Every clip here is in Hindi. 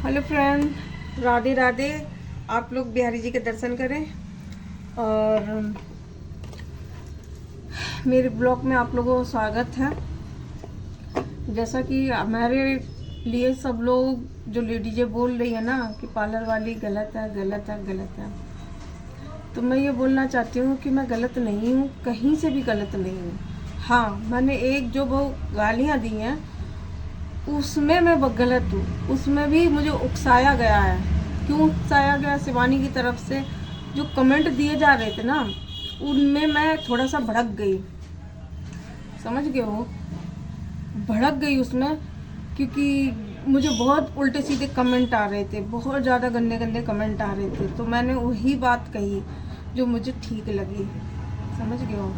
Hello friend, Radhe Radhe. आप लोग बिहारी जी के दर्शन करें और मेरे ब्लॉग में आप लोगों का स्वागत है। जैसा कि हमारे लिए सब लोग जो लेडीजें बोल रही है ना कि पार्लर वाली गलत है गलत है गलत है, तो मैं ये बोलना चाहती हूँ कि मैं गलत नहीं हूँ, कहीं से भी गलत नहीं हूँ। हाँ, मैंने एक जो वो गालियाँ दी हैं उसमें मैं गलत हूँ, उसमें भी मुझे उकसाया गया है। क्यों उकसाया गया? शिवानी की तरफ से जो कमेंट दिए जा रहे थे ना, उनमें मैं थोड़ा सा भड़क गई, समझ गए हो, भड़क गई उसमें, क्योंकि मुझे बहुत उल्टे सीधे कमेंट आ रहे थे, बहुत ज़्यादा गंदे गंदे कमेंट आ रहे थे। तो मैंने वही बात कही जो मुझे ठीक लगी, समझ गए हो।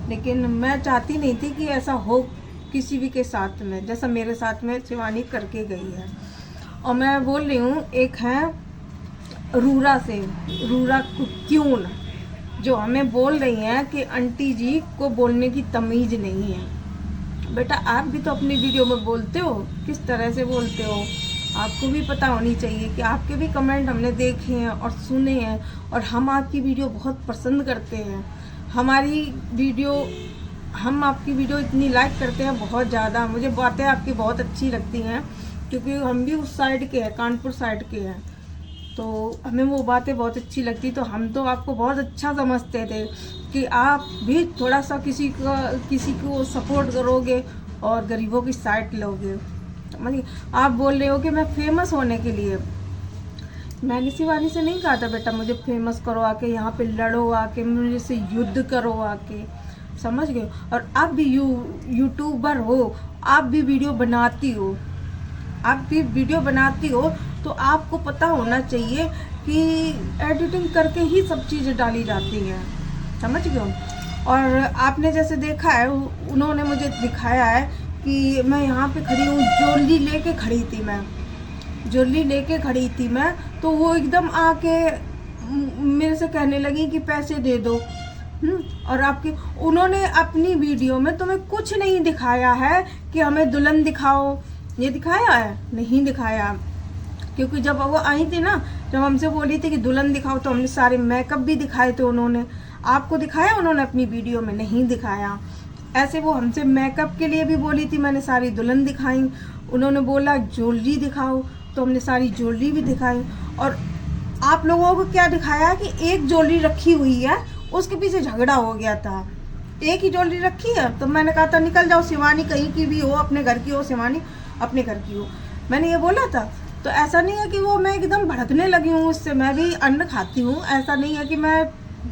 लेकिन मैं चाहती नहीं थी कि ऐसा हो किसी भी के साथ में, जैसा मेरे साथ में शिवानी करके गई है। और मैं बोल रही हूँ, एक है रूरा से, रूरा क्यों, जो हमें बोल रही हैं कि आंटी जी को बोलने की तमीज़ नहीं है। बेटा, आप भी तो अपनी वीडियो में बोलते हो, किस तरह से बोलते हो, आपको भी पता होनी चाहिए कि आपके भी कमेंट हमने देखे हैं और सुने हैं, और हम आपकी वीडियो बहुत पसंद करते हैं। हम आपकी वीडियो इतनी लाइक करते हैं, बहुत ज़्यादा। मुझे बातें आपकी बहुत अच्छी लगती हैं, क्योंकि हम भी उस साइड के हैं, कानपुर साइड के हैं, तो हमें वो बातें बहुत अच्छी लगती। तो हम तो आपको बहुत अच्छा समझते थे कि आप भी थोड़ा सा किसी को सपोर्ट करोगे और गरीबों की साइड लोगे। समझिए, आप बोल रहे हो कि मैं फेमस होने के लिए, मैंने शिवानी से नहीं कहा था बेटा मुझे फेमस करो, आके यहाँ पे लड़ो, आके मुझे से युद्ध करो आके, समझ गए। और आप भी यूट्यूबर हो, आप भी वीडियो बनाती हो, तो आपको पता होना चाहिए कि एडिटिंग करके ही सब चीज़ें डाली जाती हैं, समझ गए। और आपने जैसे देखा है, उन्होंने मुझे दिखाया है कि मैं यहाँ पे खड़ी हूँ, ज्वेलरी लेके खड़ी थी मैं, तो वो एकदम आके मेरे से कहने लगी कि पैसे दे दो। और उन्होंने अपनी वीडियो में तुम्हें कुछ नहीं दिखाया है कि हमें दुल्हन दिखाओ, ये दिखाया है? नहीं दिखाया। क्योंकि जब वो आई थी ना, जब हमसे बोली थी कि दुल्हन दिखाओ, तो हमने सारे मेकअप भी दिखाए थे। उन्होंने आपको दिखाया? उन्होंने अपनी वीडियो में नहीं दिखाया। ऐसे वो हमसे मेकअप के लिए भी बोली थी, मैंने सारी दुल्हन दिखाई। उन्होंने बोला ज्वेलरी दिखाओ, तो हमने सारी ज्वेलरी भी दिखाई। और आप लोगों को क्या दिखाया कि एक ज्वेलरी रखी हुई है, उसके पीछे झगड़ा हो गया था। एक ही ज्वेलरी रखी है, तो मैंने कहा था निकल जाओ, शिवानी कहीं की भी हो, अपने घर की हो, शिवानी अपने घर की हो, मैंने ये बोला था। तो ऐसा नहीं है कि वो मैं एकदम भड़कने लगी हूँ उससे, मैं भी अन्न खाती हूँ, ऐसा नहीं है कि मैं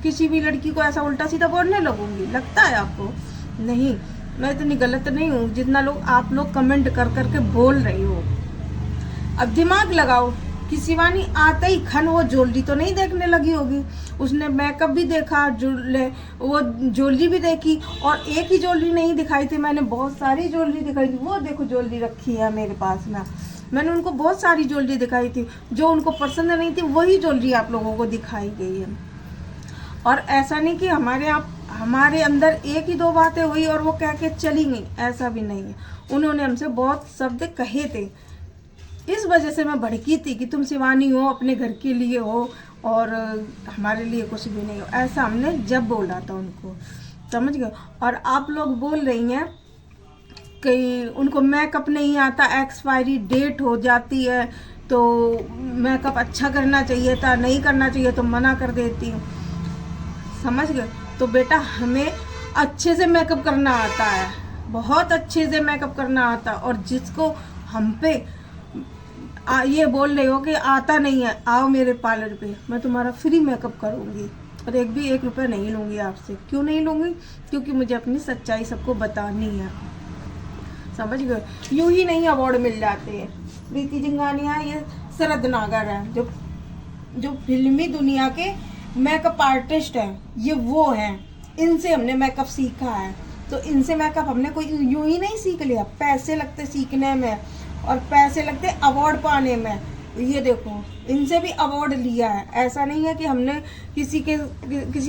किसी भी लड़की को ऐसा उल्टा सीधा बोलने लगूंगी, लगता है आपको? नहीं, मैं इतनी गलत नहीं हूँ जितना आप लोग कमेंट कर करके बोल रही हो। अब दिमाग लगाओ कि शिवानी आते ही खन वो ज्वेलरी तो नहीं देखने लगी होगी, उसने मेकअप भी देखा, वो ज्वेलरी भी देखी। और एक ही ज्वेलरी नहीं दिखाई थी, मैंने बहुत सारी ज्वेलरी दिखाई थी। वो देखो ज्वेलरी रखी है मेरे पास में, मैंने उनको बहुत सारी ज्वेलरी दिखाई थी। जो उनको पसंद नहीं थी वही ज्वेलरी आप लोगों को दिखाई गई है। और ऐसा नहीं कि हमारे अंदर एक ही दो बातें हुई और वो कह के चली गई, ऐसा भी नहीं है। उन्होंने हमसे बहुत शब्द कहे थे, इस वजह से मैं भड़की थी कि तुम शिवानी हो, अपने घर के लिए हो और हमारे लिए कुछ भी नहीं हो, ऐसा हमने जब बोला था उनको, समझ गए। और आप लोग बोल रही हैं कि उनको मेकअप नहीं आता, एक्सपायरी डेट हो जाती है, तो मेकअप अच्छा करना चाहिए था, नहीं करना चाहिए तो मना कर देती, समझ गए। तो बेटा, हमें अच्छे से मेकअप करना आता है, बहुत अच्छे से मेकअप करना आता। और जिसको हम पे ये बोल रहे हो कि आता नहीं है, आओ मेरे पार्लर पे, मैं तुम्हारा फ्री मेकअप करूँगी और एक रुपये नहीं लूँगी आपसे। क्यों नहीं लूँगी? क्योंकि मुझे अपनी सच्चाई सबको बतानी है, समझ गए। यूं ही नहीं अवार्ड मिल जाते हैं। प्रीति जिंगानिया, ये शरद नागर है, जो फिल्मी दुनिया के मेकअप आर्टिस्ट हैं, ये वो हैं, इनसे हमने मेकअप सीखा है। तो इनसे मेकअप हमने कोई यूं ही नहीं सीख लिया, पैसे लगते सीखने में और पैसे लगते अवार्ड पाने में। ये देखो, इनसे भी अवार्ड लिया है, ऐसा नहीं है कि हमने किसी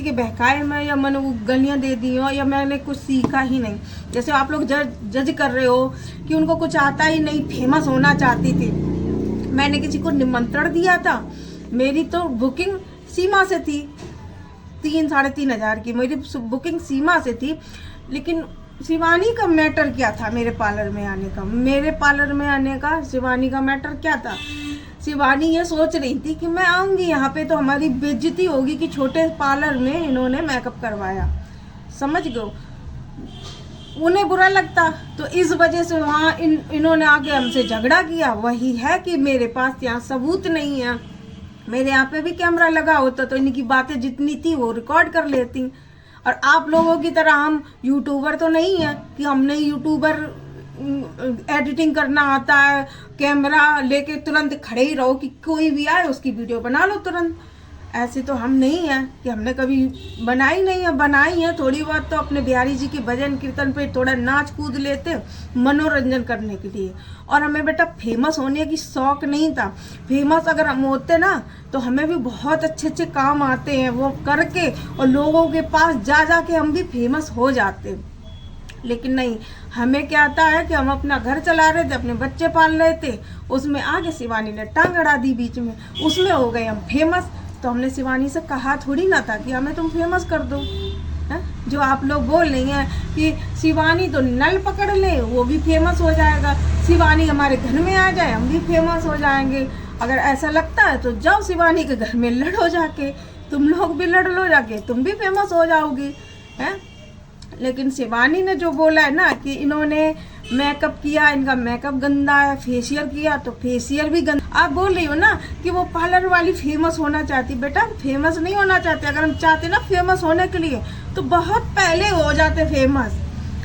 के बहकाए में या मैंने वो गलियाँ दे दी हो या मैंने कुछ सीखा ही नहीं। जैसे आप लोग जज कर रहे हो कि उनको कुछ आता ही नहीं, फेमस होना चाहती थी, मैंने किसी को निमंत्रण दिया था? मेरी तो बुकिंग सीमा से थी, 3-3.5 हजार की मेरी बुकिंग सीमा से थी। लेकिन शिवानी का मैटर क्या था मेरे पार्लर में आने का? मेरे पार्लर में आने का शिवानी का मैटर क्या था? शिवानी ये सोच रही थी कि मैं आऊंगी यहाँ पे तो हमारी बेइज्जती होगी कि छोटे पार्लर में इन्होंने मेकअप करवाया। समझ गए? उन्हें बुरा लगता, तो इस वजह से वहाँ इन्होंने आके हमसे झगड़ा किया। वही है कि मेरे पास यहाँ सबूत नहीं है। मेरे यहाँ पे भी कैमरा लगा होता तो इनकी बातें जितनी थी वो रिकॉर्ड कर लेती। और आप लोगों की तरह हम यूट्यूबर तो नहीं है कि हमने यूट्यूबर एडिटिंग करना आता है, कैमरा लेके तुरंत खड़े ही रहो कि कोई भी आए उसकी वीडियो बना लो तुरंत। ऐसे तो हम नहीं हैं कि हमने कभी बनाई नहीं है। बनाई है थोड़ी बहुत तो अपने बिहारी जी के भजन कीर्तन पे थोड़ा नाच कूद लेते मनोरंजन करने के लिए। और हमें बेटा फेमस होने की शौक नहीं था। फेमस अगर हम होते ना तो हमें भी बहुत अच्छे अच्छे काम आते हैं वो करके, और लोगों के पास जा जा के हम भी फेमस हो जाते। लेकिन नहीं, हमें क्या आता है कि हम अपना घर चला रहे थे, अपने बच्चे पाल रहे थे, उसमें आगे शिवानी ने टांग अड़ा दी बीच में, उसमें हो गए हम फेमस। तो हमने शिवानी से कहा थोड़ी ना था कि हमें तुम फेमस कर दो। है जो आप लोग बोल रही हैं कि शिवानी तो नल पकड़ ले वो भी फेमस हो जाएगा, शिवानी हमारे घर में आ जाए हम भी फेमस हो जाएंगे। अगर ऐसा लगता है तो जाओ शिवानी के घर में लड़ो जाके, तुम लोग भी लड़ लो जाके, तुम भी फेमस हो जाओगी। हैं? लेकिन शिवानी ने जो बोला है ना कि इन्होंने मेकअप किया, इनका मेकअप गंदा है, फेशियल किया तो फेशियल भी गंदा। आप बोल रही हो ना कि वो पार्लर वाली फेमस होना चाहती। बेटा फेमस नहीं होना चाहते। अगर हम चाहते ना फेमस होने के लिए तो बहुत पहले हो जाते फेमस।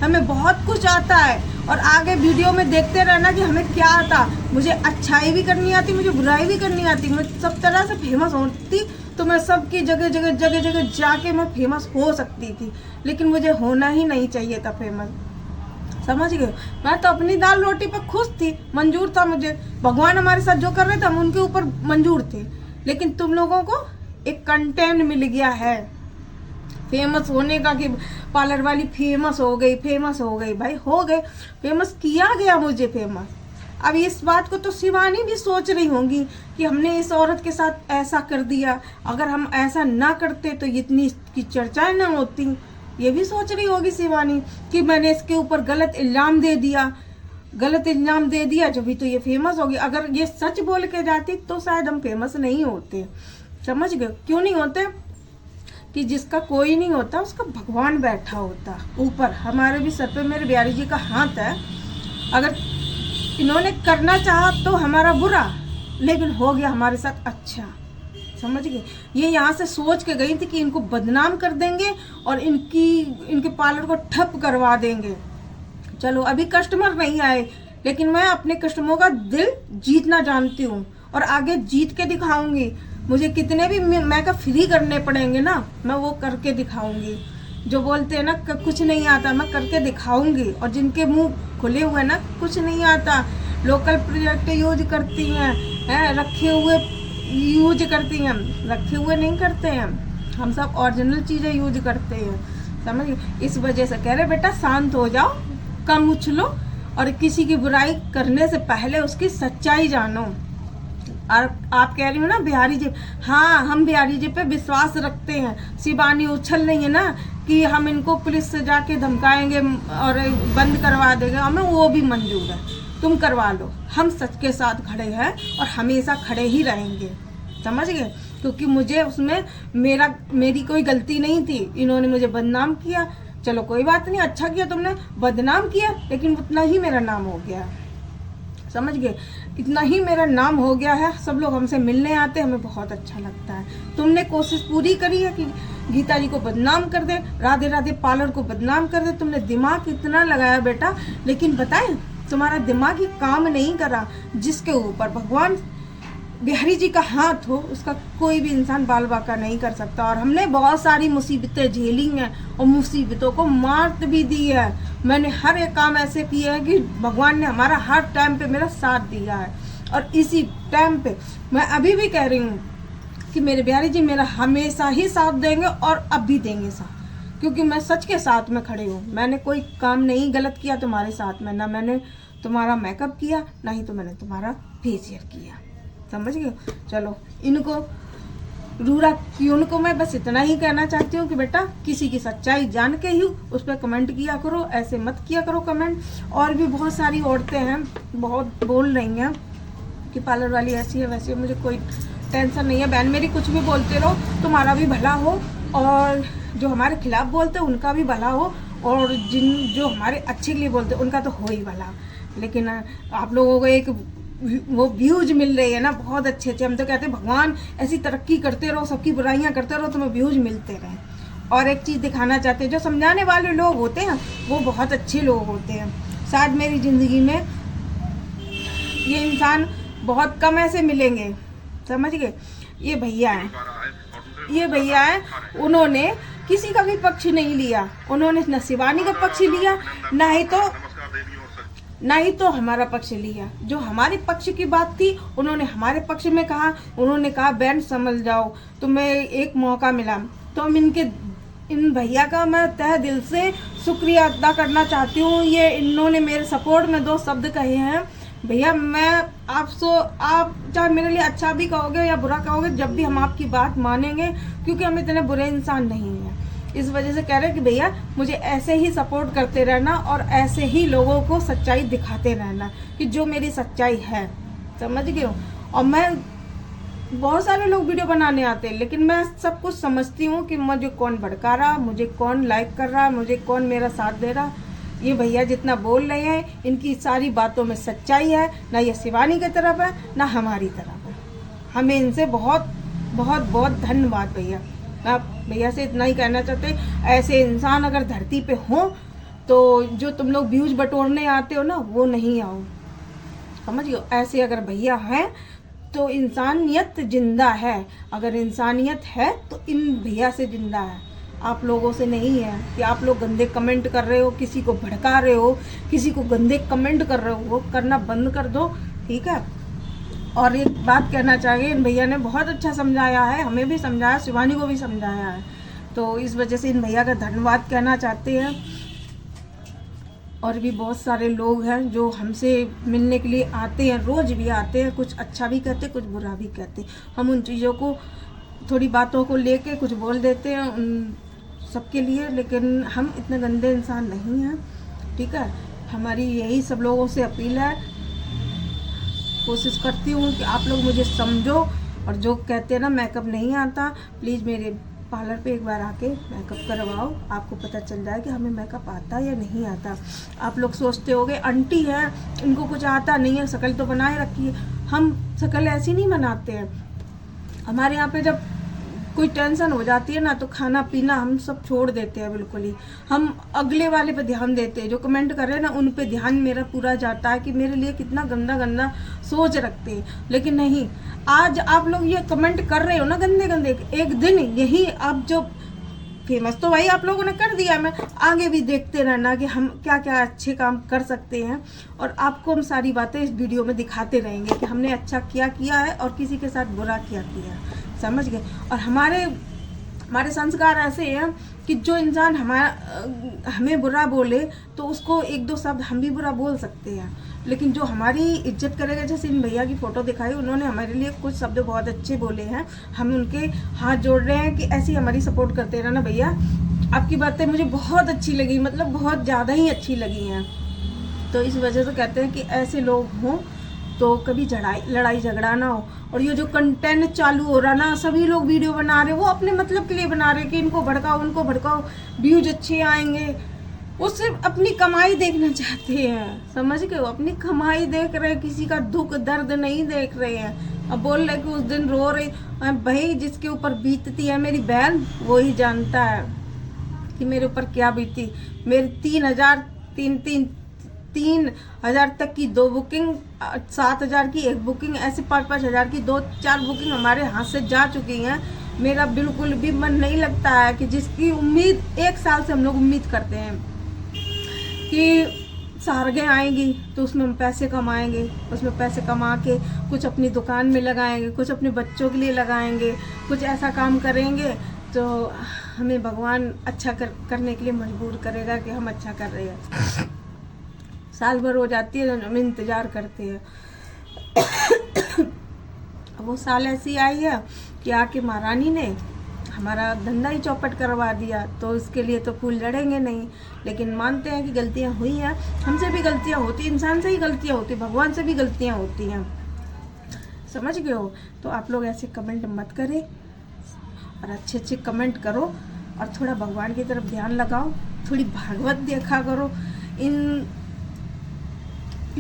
हमें बहुत कुछ आता है और आगे वीडियो में देखते रहना कि हमें क्या आता। मुझे अच्छाई भी करनी आती, मुझे बुराई भी करनी आती। मैं सब तरह से फेमस होती तो मैं सबकी जगह जगह जगह जगह जाके मैं फेमस हो सकती थी। लेकिन मुझे होना ही नहीं चाहिए था फेमस। समझ गए? मैं तो अपनी दाल रोटी पर खुश थी, मंजूर था मुझे। भगवान हमारे साथ जो कर रहे थे हम उनके ऊपर मंजूर थे। लेकिन तुम लोगों को एक कंटेंट मिल गया है फेमस होने का कि पार्लर वाली फेमस हो गई, फेमस हो गई। भाई हो गए, फेमस किया गया मुझे फेमस। अब इस बात को तो शिवानी भी सोच रही होंगी कि हमने इस औरत के साथ ऐसा कर दिया, अगर हम ऐसा ना करते तो इतनी की चर्चाएं ना होती। ये भी सोच रही होगी शिवानी कि मैंने इसके ऊपर गलत इल्जाम दे दिया, गलत इल्जाम दे दिया जब भी तो ये फेमस होगी। अगर ये सच बोल के जाती तो शायद हम फेमस नहीं होते। समझ गए? क्यों नहीं होते? कि जिसका कोई नहीं होता उसका भगवान बैठा होता ऊपर। हमारे भी सर पे मेरे बिहारी जी का हाथ है। अगर इन्होंने करना चाहा तो हमारा बुरा, लेकिन हो गया हमारे साथ अच्छा। समझ गए? ये यहाँ से सोच के गई थी कि इनको बदनाम कर देंगे और इनके पार्लर को ठप करवा देंगे। चलो अभी कस्टमर नहीं आए, लेकिन मैं अपने कस्टमरों का दिल जीतना जानती हूँ और आगे जीत के दिखाऊंगी। मुझे कितने भी मेकअप फ्री करने पड़ेंगे ना, मैं वो करके दिखाऊंगी। जो बोलते हैं ना कुछ नहीं आता, मैं करके दिखाऊंगी। और जिनके मुंह खुले हुए ना कुछ नहीं आता, लोकल प्रोडक्ट यूज करती हैं, रखे हुए यूज करती हैं, रखे हुए नहीं करते हैं। हम सब ओरिजिनल चीज़ें यूज करते हैं। समझ गए? इस वजह से कह रहे बेटा शांत हो जाओ, कम उछलो और किसी की बुराई करने से पहले उसकी सच्चाई जानो। और आप कह रही हो ना बिहारी जी, हाँ हम बिहारी जी पे विश्वास रखते हैं। शिवानी उछल नहीं है ना कि हम इनको पुलिस से जाके धमकाएंगे और बंद करवा देंगे, हमें वो भी मंजूर है, तुम करवा लो। हम सच के साथ खड़े हैं और हमेशा खड़े ही रहेंगे। समझ गए? क्योंकि मुझे उसमें मेरी कोई गलती नहीं थी। इन्होंने मुझे बदनाम किया, चलो कोई बात नहीं, अच्छा किया तुमने, बदनाम किया, लेकिन उतना ही मेरा नाम हो गया। समझ गए? इतना ही मेरा नाम हो गया है। सब लोग हमसे मिलने आते, हमें बहुत अच्छा लगता है। तुमने कोशिश पूरी करी है कि गीता जी को बदनाम कर दे, राधे राधे पार्लर को बदनाम कर दे। तुमने दिमाग इतना लगाया बेटा, लेकिन बताएं तुम्हारा दिमाग ही काम नहीं करा। जिसके ऊपर भगवान बिहारी जी का हाथ हो उसका कोई भी इंसान बाल बाका नहीं कर सकता। और हमने बहुत सारी मुसीबतें झेली हैं और मुसीबतों को मात भी दी है। मैंने हर एक काम ऐसे किए हैं कि भगवान ने हमारा हर टाइम पे मेरा साथ दिया है। और इसी टाइम पे मैं अभी भी कह रही हूँ कि मेरे बिहारी जी मेरा हमेशा ही साथ देंगे और अब भी देंगे साथ, क्योंकि मैं सच के साथ में खड़ी हूँ। मैंने कोई काम नहीं गलत किया तुम्हारे साथ में, ना मैंने तुम्हारा मेकअप किया, ना ही तो मैंने तुम्हारा फेशियल किया। समझ गए। चलो इनको रूरा क्यों को मैं बस इतना ही कहना चाहती हूँ कि बेटा किसी की सच्चाई जान के ही उस पर कमेंट किया करो, ऐसे मत किया करो कमेंट। और भी बहुत सारी औरतें हैं बहुत बोल रही हैं कि पार्लर वाली ऐसी है वैसी है, मुझे कोई टेंशन नहीं है बहन मेरी, कुछ भी बोलते रहो, तुम्हारा भी भला हो और जो हमारे खिलाफ बोलते हैं उनका भी भला हो, और जो हमारे अच्छे के लिए बोलते हैं उनका तो हो ही भला। लेकिन आप लोगों को एक वो व्यूज मिल रही है ना बहुत अच्छे अच्छे, हम तो कहते हैं भगवान ऐसी तरक्की करते रहो, सबकी बुराइयां करते रहो, तुम्हें व्यूज मिलते रहे। और एक चीज़ दिखाना चाहते हैं, जो समझाने वाले लोग होते हैं वो बहुत अच्छे लोग होते हैं। शायद मेरी ज़िंदगी में ये इंसान बहुत कम ऐसे मिलेंगे, समझ गए। ये भैया हैं, उन्होंने किसी का भी पक्ष नहीं लिया, उन्होंने न शिवानी का पक्ष लिया ना ही तो हमारा पक्ष लिया। जो हमारे पक्ष की बात थी उन्होंने हमारे पक्ष में कहा, उन्होंने कहा बहन समझ जाओ तुम्हें एक मौका मिला। तो हम इन भैया का मैं तहे दिल से शुक्रिया अदा करना चाहती हूँ। ये इन्होंने मेरे सपोर्ट में 2 शब्द कहे हैं। भैया मैं आप चाहे मेरे लिए अच्छा भी कहोगे या बुरा कहोगे, जब भी हम आपकी बात मानेंगे, क्योंकि हम इतने बुरे इंसान नहीं हैं। इस वजह से कह रहे हैं कि भैया मुझे ऐसे ही सपोर्ट करते रहना और ऐसे ही लोगों को सच्चाई दिखाते रहना कि जो मेरी सच्चाई है, समझ गए हो। और मैं बहुत सारे लोग वीडियो बनाने आते हैं, लेकिन मैं सब कुछ समझती हूँ कि मुझे कौन भड़का रहा, मुझे कौन लाइक कर रहा, मुझे कौन मेरा साथ दे रहा। ये भैया जितना बोल रहे हैं इनकी सारी बातों में सच्चाई है, ना ये शिवानी की तरफ है ना हमारी तरफ है। हमें इनसे बहुत बहुत बहुत धन्यवाद भैया। आप भैया से इतना ही कहना चाहते, ऐसे इंसान अगर धरती पे हो तो जो तुम लोग व्यूज बटोरने आते हो ना वो नहीं आओ, समझ गए। ऐसे अगर भैया हैं तो इंसानियत जिंदा है, अगर इंसानियत है तो इन भैया से जिंदा है, आप लोगों से नहीं है। कि आप लोग गंदे कमेंट कर रहे हो, किसी को भड़का रहे हो, किसी को गंदे कमेंट कर रहे हो, वो करना बंद कर दो, ठीक है। और एक बात कहना चाहिए, इन भैया ने बहुत अच्छा समझाया है, हमें भी समझाया, शिवानी को भी समझाया है, तो इस वजह से इन भैया का धन्यवाद कहना चाहते हैं। और भी बहुत सारे लोग हैं जो हमसे मिलने के लिए आते हैं, रोज़ भी आते हैं, कुछ अच्छा भी कहते कुछ बुरा भी कहते। हम उन चीज़ों को थोड़ी बातों को लेके कुछ बोल देते हैं उन सबके लिए, लेकिन हम इतने गंदे इंसान नहीं हैं, ठीक है। हमारी यही सब लोगों से अपील है, कोशिश करती हूँ कि आप लोग मुझे समझो। और जो कहते हैं ना मेकअप नहीं आता, प्लीज़ मेरे पार्लर पे एक बार आके मेकअप करवाओ, आपको पता चल जाए कि हमें मेकअप आता या नहीं आता। आप लोग सोचते होगे आंटी है इनको कुछ आता नहीं है, शक्ल तो बनाए रखी है। हम शक्ल ऐसी नहीं बनाते हैं। हमारे यहाँ पे जब कोई टेंशन हो जाती है ना तो खाना पीना हम सब छोड़ देते हैं बिल्कुल ही, हम अगले वाले पे ध्यान देते हैं। जो कमेंट कर रहे हैं ना उन पे ध्यान मेरा पूरा जाता है कि मेरे लिए कितना गंदा गंदा सोच रखते हैं। लेकिन नहीं, आज आप लोग ये कमेंट कर रहे हो ना गंदे गंदे, एक दिन यही आप जो फेमस तो भाई आप लोगों ने कर दिया, मैं आगे भी देखते रहना कि हम क्या क्या अच्छे काम कर सकते हैं। और आपको हम सारी बातें इस वीडियो में दिखाते रहेंगे कि हमने अच्छा क्या किया है और किसी के साथ बुरा क्या किया है, समझ गए। और हमारे संस्कार ऐसे हैं कि जो इंसान हमें बुरा बोले तो उसको 1-2 शब्द हम भी बुरा बोल सकते हैं, लेकिन जो हमारी इज्जत करेगा, जैसे इन भैया की फ़ोटो दिखाई, उन्होंने हमारे लिए कुछ शब्द बहुत अच्छे बोले हैं, हम उनके हाथ जोड़ रहे हैं कि ऐसी हमारी सपोर्ट करते रहना भैया। आपकी बातें मुझे बहुत अच्छी लगी, मतलब बहुत ज़्यादा ही अच्छी लगी हैं। तो इस वजह से कहते हैं कि ऐसे लोग हों तो कभी लड़ाई झगड़ा ना हो। और ये जो कंटेंट चालू हो रहा ना, सभी लोग वीडियो बना रहे, वो अपने मतलब के लिए बना रहे कि इनको भड़काओ उनको भड़काओ, व्यूज अच्छे आएंगे। वो सिर्फ अपनी कमाई देखना चाहते हैं, समझ गए। वो अपनी कमाई देख रहे हैं, किसी का दुख दर्द नहीं देख रहे हैं। अब बोल रहे कि उस दिन रो रही, भाई जिसके ऊपर बीतती है मेरी बहन वो ही जानता है कि मेरे ऊपर क्या बीती। मेरी 3,000 तक की 2 बुकिंग, 7,000 की 1 बुकिंग, ऐसे 5-5 हज़ार की 2-4 बुकिंग हमारे हाथ से जा चुकी हैं। मेरा बिल्कुल भी मन नहीं लगता है कि जिसकी उम्मीद 1 साल से हम लोग उम्मीद करते हैं कि सारगे आएंगी तो उसमें हम पैसे कमाएंगे, उसमें पैसे कमा के कुछ अपनी दुकान में लगाएंगे, कुछ अपने बच्चों के लिए लगाएंगे, कुछ ऐसा काम करेंगे तो हमें भगवान अच्छा करने के लिए मजबूर करेगा कि हम अच्छा कर रहे हैं। साल भर हो जाती है, हम इंतज़ार करते हैं। वो साल ऐसी आई है कि आके महारानी ने हमारा धंधा ही चौपट करवा दिया। तो इसके लिए तो फूल जड़ेंगे नहीं, लेकिन मानते हैं कि गलतियां हुई हैं, हमसे भी गलतियां होती, इंसान से ही गलतियां होती, भगवान से भी गलतियां होती हैं, समझ गए हो। तो आप लोग ऐसे कमेंट मत करें और अच्छे अच्छे कमेंट करो और थोड़ा भगवान की तरफ ध्यान लगाओ, थोड़ी भागवत देखा करो। इन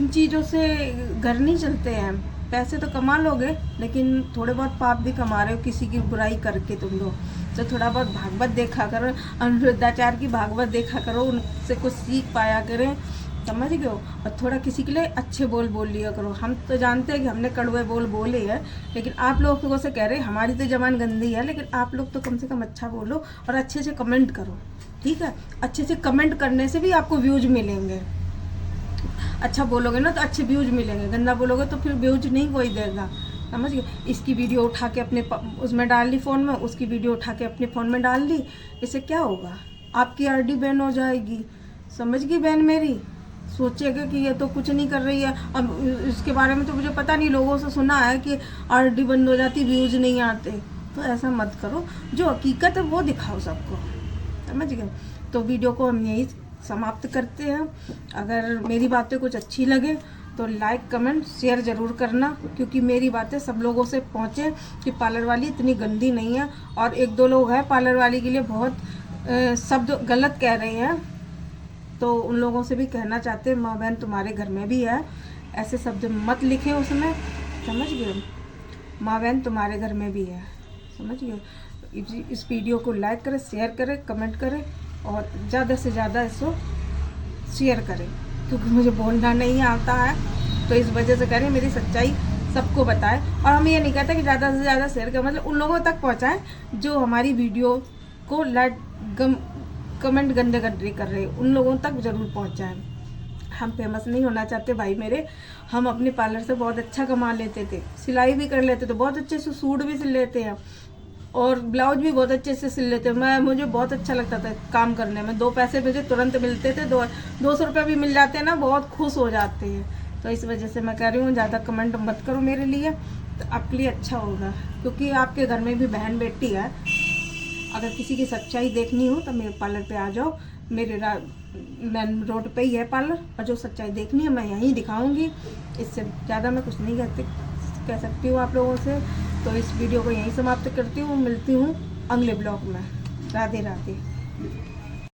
चीज़ों से घर नहीं चलते हैं। पैसे तो कमा लोगे लेकिन थोड़े बहुत पाप भी कमा रहे हो किसी की बुराई करके तुम लोग। तो थोड़ा बहुत भागवत देखा करो, अनिरुद्धाचार्य की भागवत देखा करो, उनसे कुछ सीख पाया करें, समझ गए हो। और थोड़ा किसी के लिए अच्छे बोल बोल लिया करो। हम तो जानते हैं कि हमने कड़वे बोल बोले हैं, लेकिन आप लोगों से कह रहे हैं हमारी तो जबान गंदी है, लेकिन आप लोग तो कम से कम अच्छा बोलो और अच्छे से कमेंट करो, ठीक है। अच्छे से कमेंट करने से भी आपको व्यूज मिलेंगे। अच्छा बोलोगे ना तो अच्छे व्यूज मिलेंगे, गंदा बोलोगे तो फिर व्यूज नहीं कोई देगा, समझ गए। इसकी वीडियो उठा के अपने उसमें डाल ली फ़ोन में, उसकी वीडियो उठा के अपने फ़ोन में डाल ली, इससे क्या होगा, आपकी आरडी बैन हो जाएगी, समझ गई बहन मेरी। सोचेगा कि ये तो कुछ नहीं कर रही है। अब इसके बारे में तो मुझे पता नहीं, लोगों से सुना है कि आरडी बंद हो जाती, व्यूज नहीं आते। तो ऐसा मत करो, जो हकीकत है वो दिखाओ सबको, समझ गए। तो वीडियो को हम यही समाप्त करते हैं। अगर मेरी बातें कुछ अच्छी लगे तो लाइक कमेंट शेयर ज़रूर करना, क्योंकि मेरी बातें सब लोगों से पहुँचे कि पार्लर वाली इतनी गंदी नहीं है। और एक दो लोग हैं पार्लर वाली के लिए बहुत शब्द गलत कह रहे हैं, तो उन लोगों से भी कहना चाहते हैं माँ बहन तुम्हारे घर में भी है, ऐसे शब्द मत लिखें उसमें, समझ गए। माँ बहन तुम्हारे घर में भी है, समझ गए। इस वीडियो को लाइक करें, शेयर करें, कमेंट करें और ज़्यादा से ज़्यादा इसको शेयर करें, क्योंकि मुझे बोलना नहीं आता है, तो इस वजह से करें, मेरी सच्चाई सबको बताएं। और हम ये नहीं कहते कि ज़्यादा से ज़्यादा शेयर करें, मतलब उन लोगों तक पहुँचाएं जो हमारी वीडियो को कमेंट गंदे गंदे कर रहे हैं, उन लोगों तक ज़रूर पहुँचाएं। हम फेमस नहीं होना चाहते भाई मेरे। हम अपने पार्लर से बहुत अच्छा कमा लेते थे, सिलाई भी कर लेते थे, बहुत अच्छे से सूट भी सिल लेते हैं और ब्लाउज भी बहुत अच्छे से सिल लेते हैं। मुझे बहुत अच्छा लगता था काम करने में। 2 पैसे मुझे तुरंत मिलते थे, 200 रुपये भी मिल जाते हैं ना, बहुत खुश हो जाते हैं। तो इस वजह से मैं कह रही हूँ ज़्यादा कमेंट मत करो मेरे लिए, तो आपके लिए अच्छा होगा, क्योंकि आपके घर में भी बहन बेटी है। अगर किसी की सच्चाई देखनी हो तो मेरे पार्लर पे आ जाओ, मेरे मेन रोड पे ही है पार्लर, और जो सच्चाई देखनी है मैं यहीं दिखाऊंगी। इससे ज़्यादा मैं कुछ नहीं कह सकती हूँ आप लोगों से। तो इस वीडियो को यहीं समाप्त करती हूँ, मिलती हूँ अगले ब्लॉग में। राधे राधे।